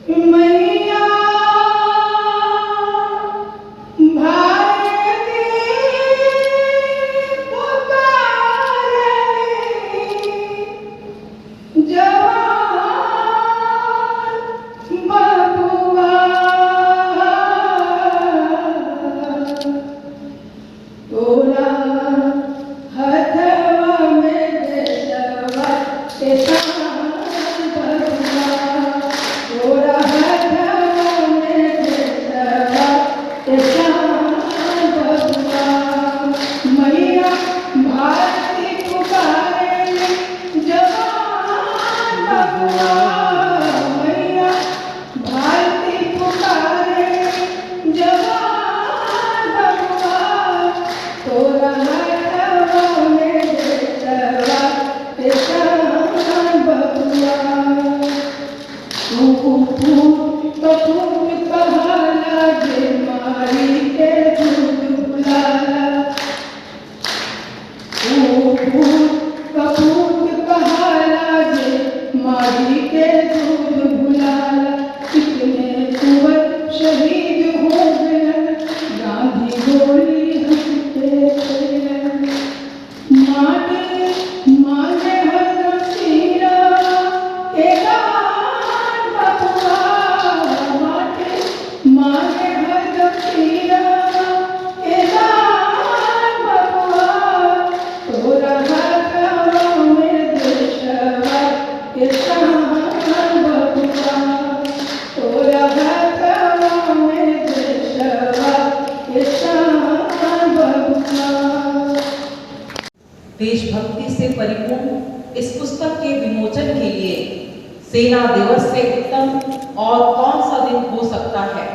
मैया भारती पुकारनी जवान बबुआ तोरा हथवा में देशवा के शान बबुआ तोरा हथवा में देशवा के शान बबुआ मैया भारती पुकारे जवान बबुआ मैया भारती पुकारे जवान बबुआ तोरा हथवा में देशवा के शान बबुआ फूक कहाला जे मारी के दूध बुलाला फूक कहाला जे मारी के दूध बुलाला कितने कुंवर शहीद हो गए गांधी गोली हंसते माटे माने हरदम सीरा के गान बबुआ माटे माने हरदम सीरा के गान बबुआ तोरा हथवा में देशवा के शान बबुआ तोरा हथवा में देशवा के शान बबुआ। देशभक्ति से परिपूर्ण इस पुस्तक के विमोचन के लिए सेना दिवस से उत्तम और कौन सा दिन हो सकता है।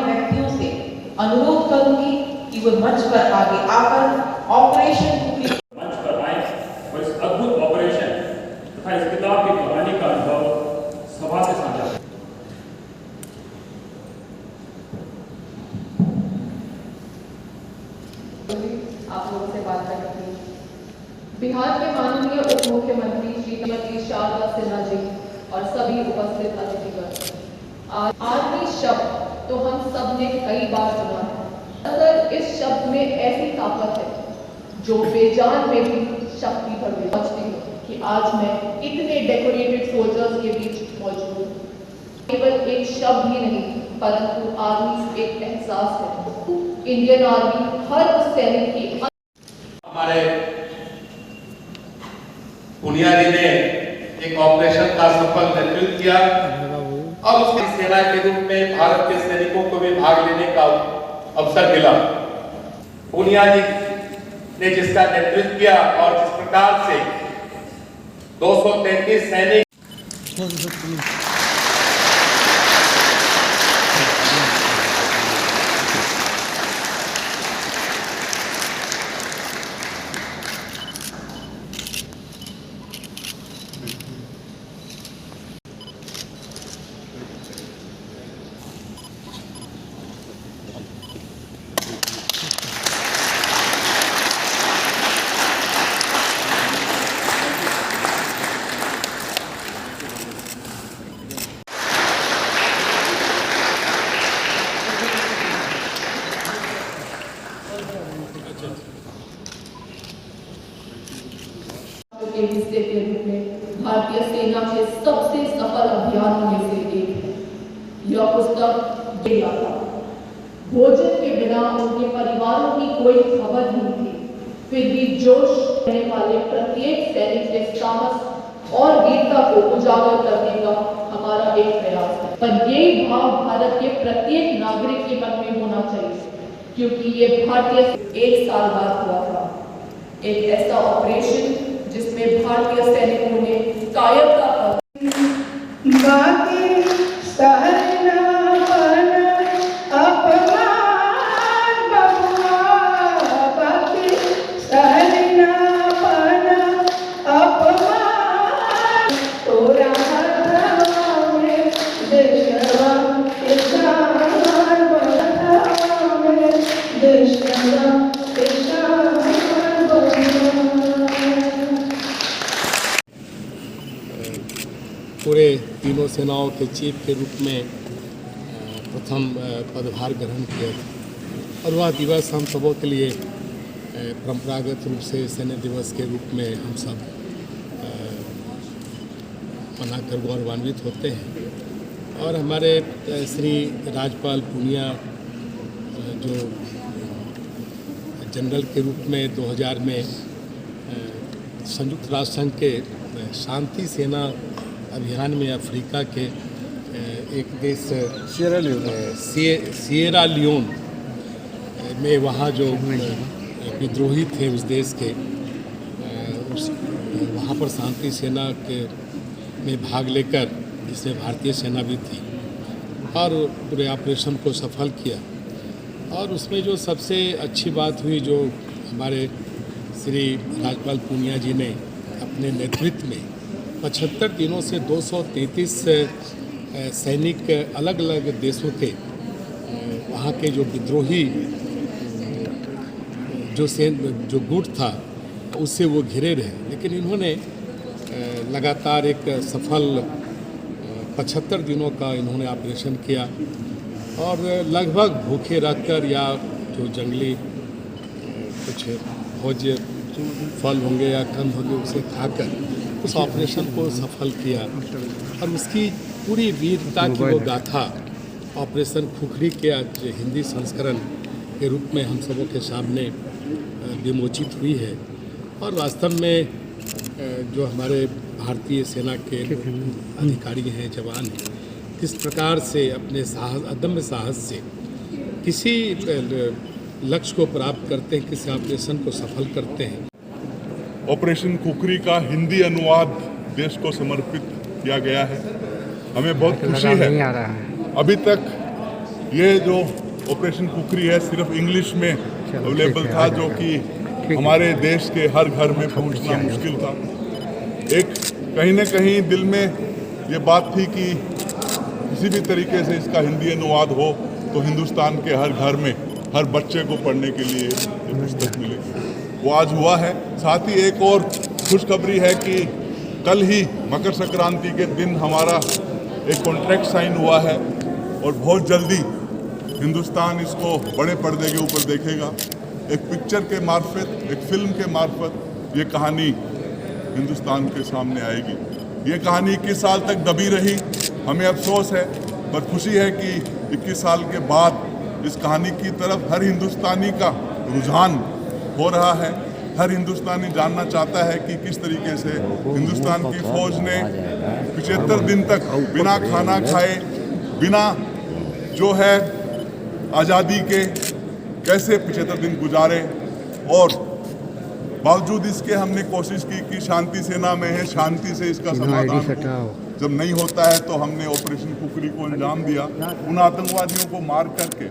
व्यक्तियों से अनुरोध करूंगी कि वे मंच पर आगे आकर ऑपरेशन मंच पर आए और इस अद्भुत ऑपरेशन तथा इस किताब की कहानी का अनुभव सभा से साझा करें। आप लोगों से बात करनी थी। बिहार के माननीय उप मुख्यमंत्री श्रीमती शारदा सिन्हा जी और सभी उपस्थित अतिथिगण, आर्मी शब्द तो हम सब ने कई बार सुना है। अगर इस शब्द में ऐसी ताकत है जो बेजान में भी शक्ति भर देती है कि आज मैं इतने डेकोरेटेड सोल्जर्स के बीच मौजूद हूँ। केवल एक शब्द ही नहीं परंतु आर्मी एक एहसास है। इंडियन आर्मी हर उस सैनिक की हमारे पुनिया जी ने एक ऑपरेशन का सफल नेतृत्व किया और उसकी सेना के रूप में भारत के सैनिकों को भी भाग लेने का अवसर मिला। पुनिया जी ने जिसका नेतृत्व किया और जिस प्रकार से 233 सैनिक के हिस्से के रूप में भारतीय सेना के सबसे सफल अभियानों में से एक है। यह पुस्तक था। भोजन के बिना उनके परिवारों की कोई खबर नहीं थी, फिर भी जोश रहने वाले प्रत्येक सैनिक के साहस और वीरता को उजागर करने का हमारा एक प्रयास है। पर यही भाव भारत के प्रत्येक नागरिक के मन में होना चाहिए, क्योंकि ये भारतीय एक साल बाद हुआ था। एक ऐसा ऑपरेशन जिसमें भारतीय सैनिकों ने कायरता बाकी सहना बना अपमान बबुआ बाकी सहना बना अपमान तोरा हथवा में देशवा के शान बबुआ में देशवा के शान बबुआ पूरे तीनों सेनाओं के चीफ के रूप में प्रथम पदभार ग्रहण किया था। और वह दिवस हम सबों के लिए परंपरागत रूप से सैन्य दिवस के रूप में हम सब मनाकर गौरवान्वित होते हैं। और हमारे श्री राजपाल पूनिया जो जनरल के रूप में 2000 में संयुक्त राष्ट्र संघ के शांति सेना अभियान में अफ्रीका के एक देश सिएरा लियोन में वहाँ जो विद्रोही थे उस देश के वहाँ पर शांति सेना के में भाग लेकर, जिसमें भारतीय सेना भी थी, और पूरे ऑपरेशन को सफल किया। और उसमें जो सबसे अच्छी बात हुई, जो हमारे श्री राजपाल पूनिया जी ने अपने नेतृत्व में 75 दिनों से 233 सैनिक अलग अलग देशों के वहाँ के जो विद्रोही जो गुट था उससे वो घिरे रहे, लेकिन इन्होंने लगातार एक सफल 75 दिनों का इन्होंने ऑपरेशन किया और लगभग भूखे रहकर या जो जंगली कुछ भोज फल होंगे या कंद होंगे उसे खाकर उस ऑपरेशन को सफल किया। और उसकी पूरी वीरता की वो गाथा ऑपरेशन खुखरी के आज हिंदी संस्करण के रूप में हम सबों के सामने विमोचित हुई है। और वास्तव में जो हमारे भारतीय सेना के अधिकारी हैं, जवान हैं, किस प्रकार से अपने साहस, अदम्य साहस से किसी लक्ष्य को प्राप्त करते हैं, किसी ऑपरेशन को सफल करते हैं। ऑपरेशन खुखरी का हिंदी अनुवाद देश को समर्पित किया गया है। हमें बहुत खुशी है। अभी तक ये जो ऑपरेशन खुखरी है सिर्फ इंग्लिश में अवेलेबल था, जो कि हमारे देश के हर घर में पहुंचना मुश्किल था। एक कहीं न कहीं दिल में ये बात थी कि किसी भी तरीके से इसका हिंदी अनुवाद हो तो हिंदुस्तान के हर घर में हर बच्चे को पढ़ने के लिए ये पुस्तक मिलेगी। वो आज हुआ है। साथ ही एक और खुशखबरी है कि कल ही मकर संक्रांति के दिन हमारा एक कॉन्ट्रैक्ट साइन हुआ है और बहुत जल्दी हिंदुस्तान इसको बड़े पर्दे के ऊपर देखेगा। एक पिक्चर के मार्फत, एक फिल्म के मार्फत ये कहानी हिंदुस्तान के सामने आएगी। ये कहानी 21 साल तक दबी रही, हमें अफसोस है, पर खुशी है कि 21 साल के बाद इस कहानी की तरफ हर हिंदुस्तानी का रुझान हो रहा है। हर हिंदुस्तानी जानना चाहता है कि किस तरीके से हिंदुस्तान की फौज ने 75 दिन तक बिना खाना खाए, बिना जो है आज़ादी के कैसे 75 दिन गुजारे। और बावजूद इसके हमने कोशिश की कि शांति सेना में है, शांति से इसका समाधान हो। जब नहीं होता है तो हमने ऑपरेशन खुखरी को अंजाम दिया। उन आतंकवादियों को मार करके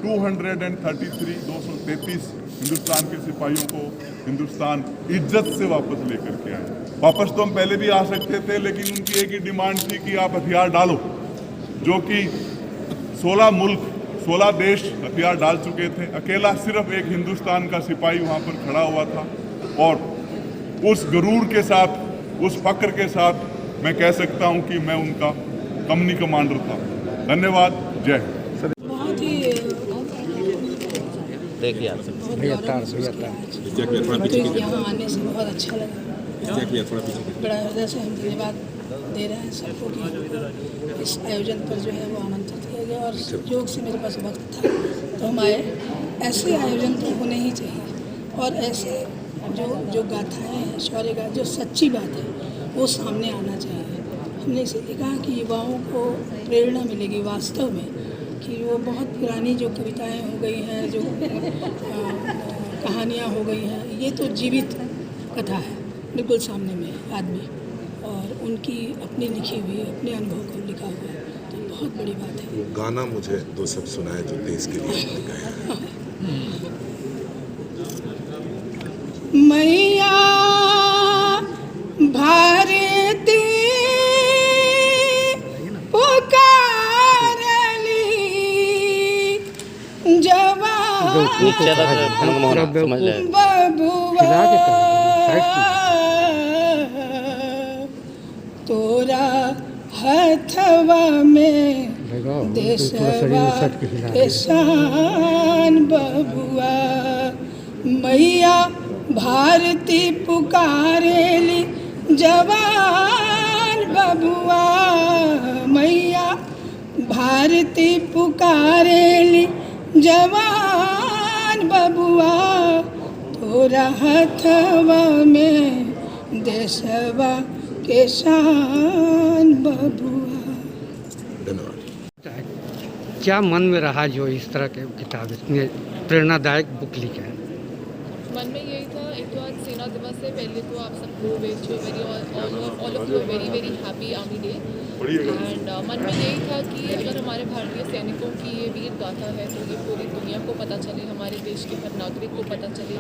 233 हिंदुस्तान के सिपाहियों को हिंदुस्तान इज्जत से वापस लेकर के आए। वापस तो हम पहले भी आ सकते थे, लेकिन उनकी एक ही डिमांड थी कि आप हथियार डालो, जो कि 16 देश हथियार डाल चुके थे। अकेला सिर्फ एक हिंदुस्तान का सिपाही वहाँ पर खड़ा हुआ था। और उस गरूर के साथ, उस फक्र के साथ मैं कह सकता हूँ कि मैं उनका कंपनी कमांडर था। धन्यवाद। जय हिंद। बहुत ही देखिए आप यहाँ आने से बहुत अच्छा लगा। बड़ा हृदय से हम धन्यवाद दे रहे हैं सबको कि इस आयोजन पर जो है वो आमंत्रित किया गया। और योग से मेरे पास वक्त था तो हम आए। ऐसे आयोजन तो होने ही चाहिए और ऐसे जो गाथाएँ हैं, शौर्य गाथा, जो सच्ची बात है वो सामने आना चाहिए। हमने इसीलिए कहा कि युवाओं को प्रेरणा मिलेगी वास्तव में, कि वो बहुत पुरानी जो कविताएं हो गई हैं, जो कहानियाँ हो गई हैं, ये तो जीवित कथा है, बिल्कुल सामने में आदमी, और उनकी अपनी लिखी हुई, अपने अनुभव को लिखा हुआ है, तो बहुत बड़ी बात है। वो गाना मुझे 2 शब्द सुनाए जो देश के लिए गाया। मैया भारती बबुआ तोरा हथवा में देशवा के शान बबुआ मैया भारती पुकारेली जवान बबुआ मैया भारती पुकारेली जवान बबुआ तोरा हथवा में देशवा के शान बबुआ। धन्यवाद। क्या मन में रहा जो इस तरह के किताब इतनी प्रेरणादायक बुक लिखे हैं? मन में यही था, एक तो आज सेना दिवस से पहले तो आप सबको wish very all of you very very happy army day. And मन में यही था कि अगर हमारे भारतीय सैनिकों की ये वीर गाथा है तो ये पूरी दुनिया को पता चले, हमारे देश के हर नागरिक को पता चले।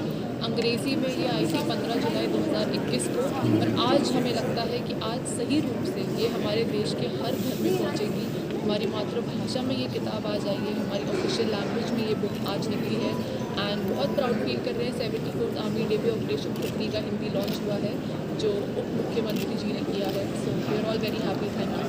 अंग्रेज़ी में ये आई थी 15 जुलाई 2021 को, और आज हमें लगता है कि आज सही रूप से ये हमारे देश के हर घर में पहुँचेगी। हमारी मातृभाषा में ये किताब आज आई है, हमारी ऑफिशियल लैंग्वेज में ये बुक आज निकली है। एंड बहुत प्राउड फील कर रहे हैं 74th आर्मी डे पे ऑपरेशन खुखरी का हिंदी लॉन्च हुआ है जो उप मुख्यमंत्री जी ने किया है। So we are all very happy. Thank you.